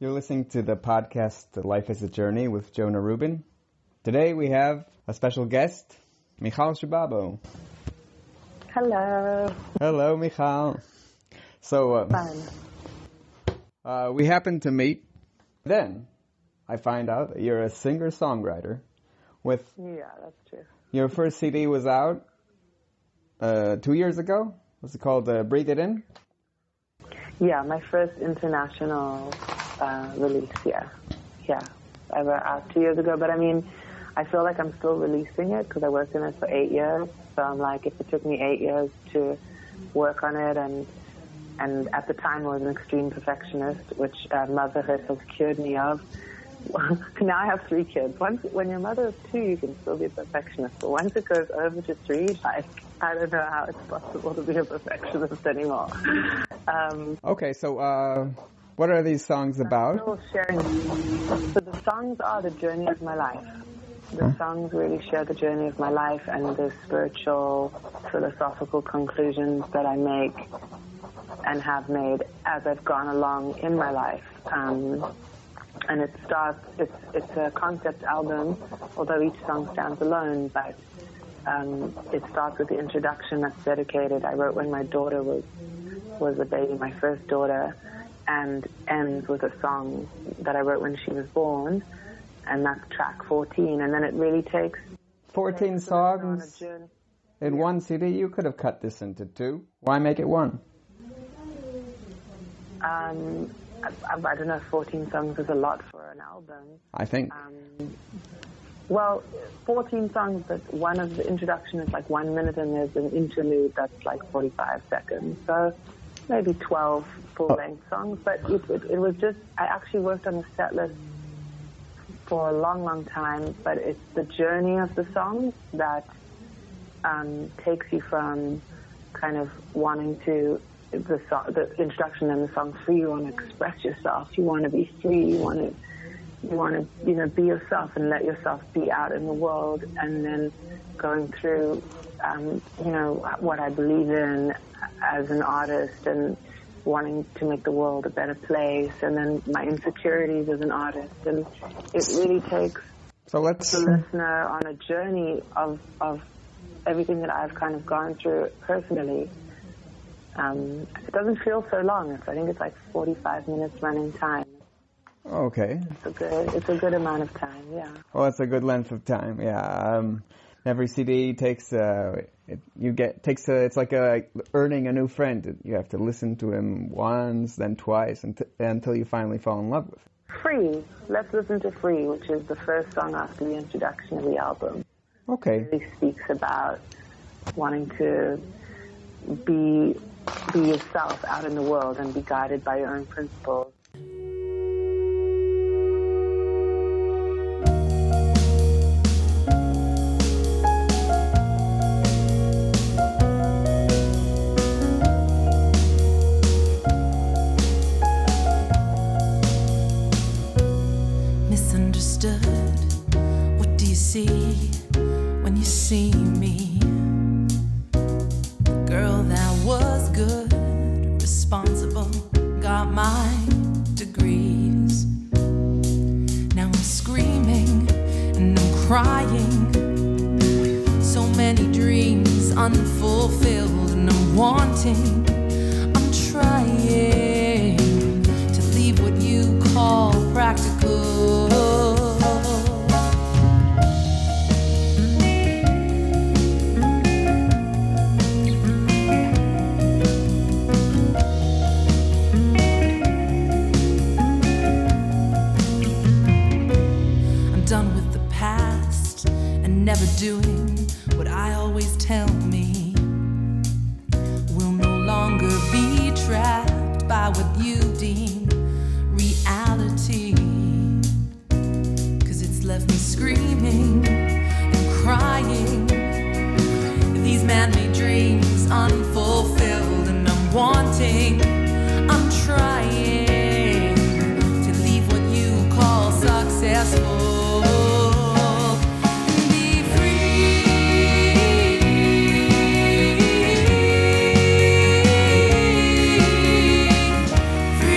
You're listening to the podcast Life is a Journey with Jonah Rubin. Today we have a special guest, Michal Shababo. Hello. Hello, Michal. So, we happened to meet. Then I find out that you're a singer-songwriter with... Yeah, that's true. Your first CD was out 2 years ago. What's it called? Breathe It In? Yeah, my first international release, yeah. I wrote out 2 years ago, but I mean, I feel like I'm still releasing it because I worked in it for 8 years. So I'm like, if it took me 8 years to work on it, and at the time I was an extreme perfectionist, which motherhood has cured me of. Now I have 3 kids. When your mother is 2, you can still be a perfectionist. But once it goes over to 3, like, I don't know how it's possible to be a perfectionist anymore. Okay, so what are these songs about? So the songs are the journey of my life. The songs really share the journey of my life and the spiritual, philosophical conclusions that I make and have made as I've gone along in my life. And it's a concept album, although each song stands alone, but it starts with the introduction that's dedicated. I wrote when my daughter was a baby, my first daughter, and ends with a song that I wrote when she was born, and that's track 14. And then it really takes 14 songs in one CD. You could have cut this into 2. Why make it 1? I don't know if 14 songs is a lot for an album. I think. Well, 14 songs, but one of the introduction is like 1 minute, and there's an interlude that's like 45 seconds. So maybe 12 full-length songs. But it was just, I actually worked on a set list for a long, long time, but it's the journey of the songs that takes you from kind of wanting to, the introduction and the song free. You want to express yourself. You want to be free. You want to, be yourself and let yourself be out in the world. And then going through, what I believe in as an artist and wanting to make the world a better place. And then my insecurities as an artist. And it really takes the listener on a journey of everything that I've kind of gone through personally. It doesn't feel so long. I think it's like 45 minutes running time. Okay. It's a good amount of time, yeah. Well, it's a good length of time, yeah. Every CD takes it's like earning a new friend. You have to listen to him once, then twice, until you finally fall in love with him. Free. Let's listen to Free, which is the first song after the introduction of the album. Okay. It really speaks about wanting to be yourself out in the world and be guided by your own principles. Misunderstood. What do you see when you see me? The girl that was good, responsible, got my degrees. Now I'm screaming and I'm crying. So many dreams unfulfilled, and I'm wanting, I'm trying to leave what you call practical. Done with the past and never doing what I always tell me. We'll no longer be trapped by what you deem reality. 'Cause it's left me screaming and crying. These man-made dreams unfulfilled, and I'm wanting, I'm trying to leave what you call successful. Free.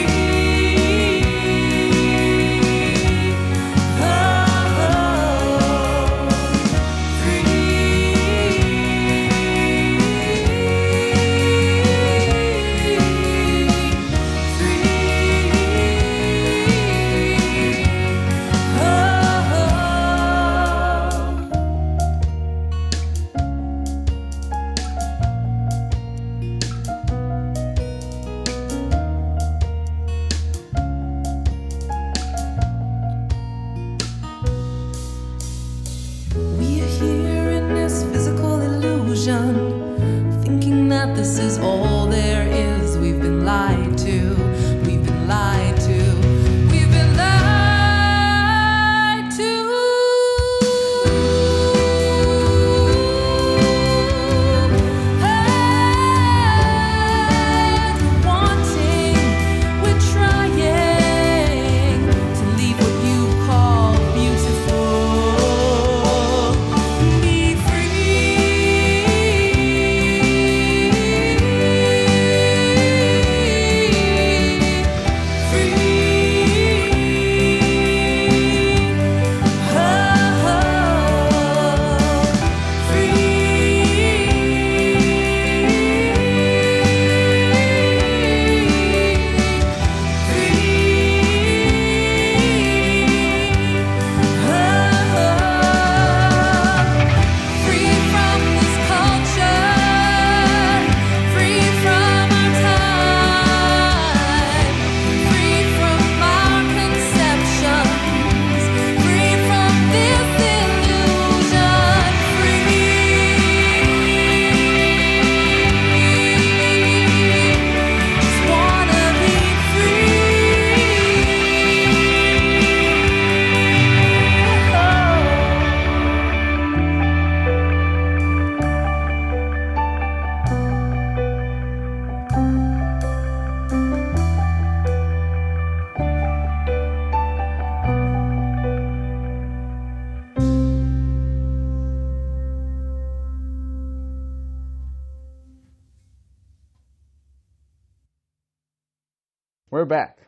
We're back.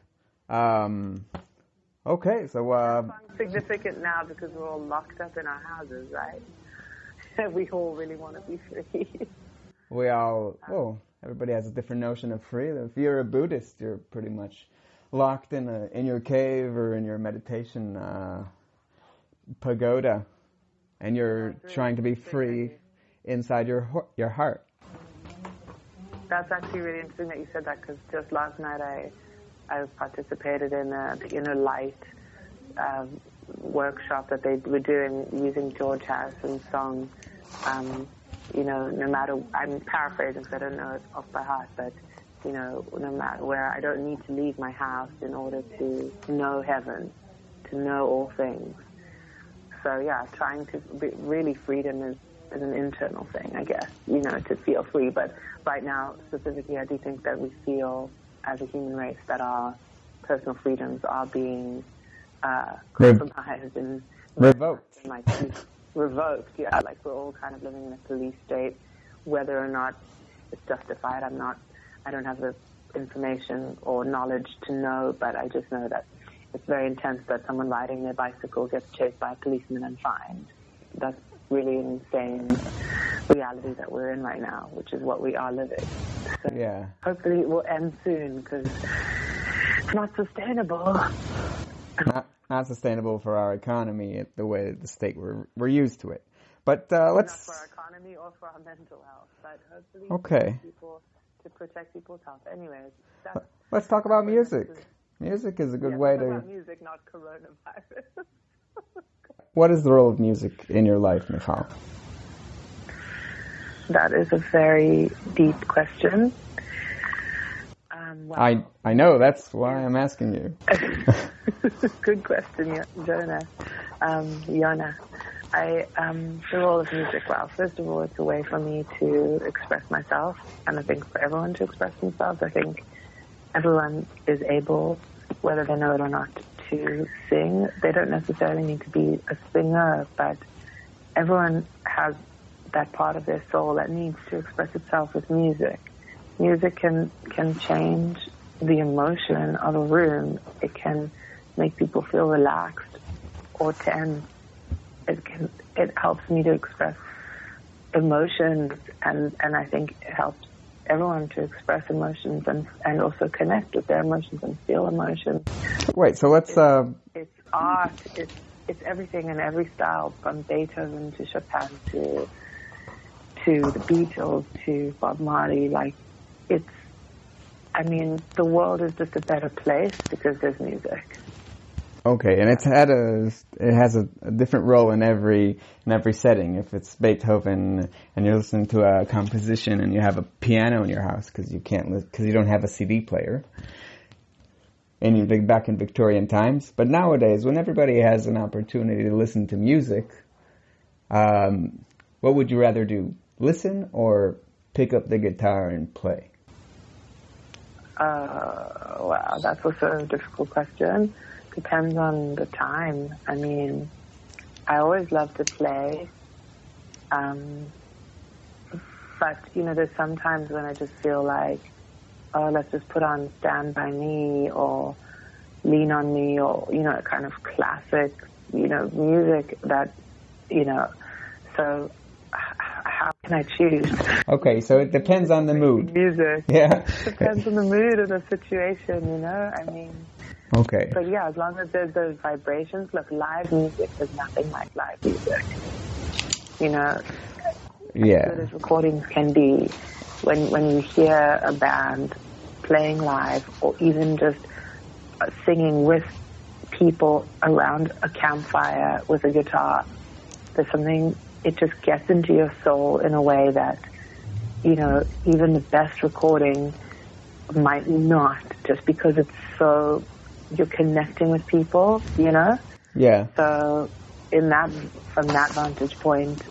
Okay, so... It's significant now because we're all locked up in our houses, right? We all really want to be free. We all... Well, everybody has a different notion of free. If you're a Buddhist, you're pretty much locked in your cave or in your meditation pagoda, and you're trying to be free inside your heart. That's actually really interesting that you said that, because just last night I participated in the Inner Light workshop that they were doing using George Harrison's song. No matter, I'm paraphrasing because I don't know it off by heart, but no matter where, I don't need to leave my house in order to know heaven, to know all things. So yeah, trying to be, really, freedom is an internal thing, I guess, to feel free. But right now, specifically, I do think that we feel as a human race that our personal freedoms are being compromised and revoked. Revoked, yeah. Like we're all kind of living in a police state, whether or not it's justified. I don't have the information or knowledge to know, but I just know that it's very intense that someone riding their bicycle gets chased by a policeman and fined. That's really an insane reality that we're in right now, which is what we are living. So yeah. Hopefully it will end soon, because it's not sustainable. Not sustainable for our economy, the way the state we're used to it. But let's... Not for our economy or for our mental health, but hopefully okay. to protect people's health. Anyways, let's talk about music. Music is a good way to... about music, not coronavirus. What is the role of music in your life, Michal? That is a very deep question. Well, I know, that's why I'm asking you. Good question, Jonah. Yona. The role of music, well, first of all, it's a way for me to express myself, and I think for everyone to express themselves. I think everyone is able, whether they know it or not, to sing. They don't necessarily need to be a singer, but everyone has that part of their soul that needs to express itself with music. Music can change the emotion of a room. It can make people feel relaxed or tense. It helps me to express emotions, and I think it helps everyone to express emotions and also connect with their emotions and feel emotions. Wait, so let's... It's art. It's everything in every style, from Beethoven to Chopin to the Beatles to Bob Marley. The world is just a better place because there's music. Okay, and it has a different role in every setting. If it's Beethoven and you're listening to a composition and you have a piano in your house because you don't have a CD player, and you're back in Victorian times. But nowadays, when everybody has an opportunity to listen to music, what would you rather do? Listen or pick up the guitar and play? Wow, that's also a difficult question. Depends on the time. I always love to play. But, there's some times when I just feel like, oh, let's just put on Stand By Me or Lean on Me or, you know, kind of classic, you know, music that, you know, so how can I choose? Okay, so it depends on the mood. Music. Yeah. Depends on the mood of the situation, you know, I mean. Okay. But yeah, as long as there's those vibrations, look, live music is nothing like live music. You know, yeah. as good as recordings can be, when you hear a band playing live or even just singing with people around a campfire with a guitar, there's something, it just gets into your soul in a way that, you know, even the best recording might not, just because it's so, you're connecting with people, you know? Yeah. So from that vantage point,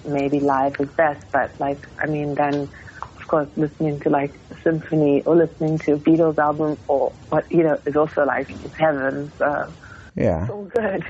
maybe live is best, but like, I mean, then of course listening to like a symphony or listening to a Beatles album or what, you know, is also like, it's heaven, so yeah. it's all good.